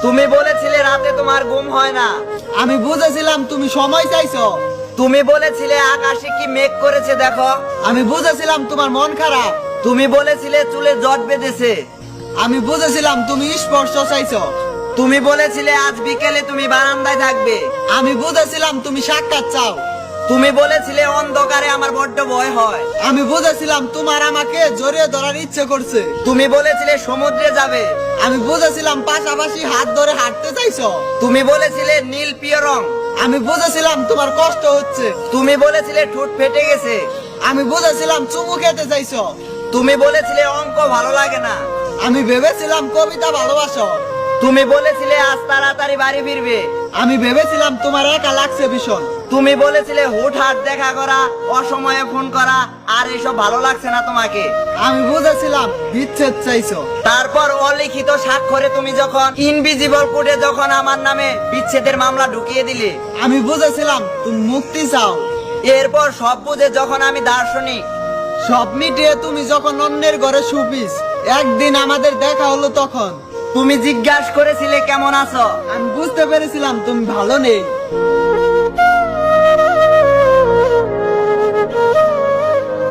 তুমি বলেছিলে রাতে তোমার ঘুম হয় না। আমি বুঝেছিলাম তুমি সময় চাইছো। তুমি বলেছিলে আকাশে কি মেঘ করেছে দেখো। আমি বুঝেছিলাম তোমার মন খারাপ। তুমি বলেছিলে চুলে জট বেঁধেছে। আমি বুঝেছিলাম তুমি স্পর্শ চাইছো। তুমি বলেছিলে আজ বিকেলে তুমি বারান্দায় থাকবে। আমি বুঝেছিলাম তুমি সাক্ষাৎ চাও। তুমি বলেছিলে অন্ধকারে আমার বড্ড ভয় হয়। আমি বুঝেছিলাম তোমার আমাকে জড়িয়ে ধরার ইচ্ছে করছে। তুমি বলেছিলে সমুদ্রে যাবে। আমি বুঝেছিলাম পাশাপাশি হাত ধরে হাঁটতে চাইছো। তুমি বলেছিলে নীল পিয় রং। আমি বুঝেছিলাম তোমার কষ্ট হচ্ছে। তুমি বলেছিলে ঠোঁট ফেটে গেছে। আমি বুঝেছিলাম চুমু খেতে চাইছো। তুমি বলেছিলে অঙ্ক ভালো লাগে না। আমি ভেবেছিলাম কবিতা ভালোবাসো। তুমি বলেছিলে আজ তাড়াতাড়ি বাড়ি ফিরবে। আমি ভেবেছিলাম তোমার একা লাগছে ভীষণ। তুমি বলেছিলে হুটহাট দেখা করা, অসময়ে ফোন করা, আর এসব ভালো লাগছে না তোমাকে। আমি বুঝেছিলাম বিচ্ছেদ চাইছো। তারপর অলিখিত স্বাক্ষরে তুমি যখন ইনভিজিবল কোডে যখন আমার নামে বিচ্ছেদের মামলা ঢুকিয়ে দিলে। আমি বুঝেছিলাম তুমি মুক্তি চাও। এরপর সব বুঝে যখন আমি দার্শনিক। সব মিটিয়ে তুমি যখন অন্যের ঘরে শুপিস, একদিন আমাদের দেখা হলো তখন। তুমি জিজ্ঞাসা করেছিলে কেমন আছো। আমি বুঝতে পেরেছিলাম তুমি ভালো নেই।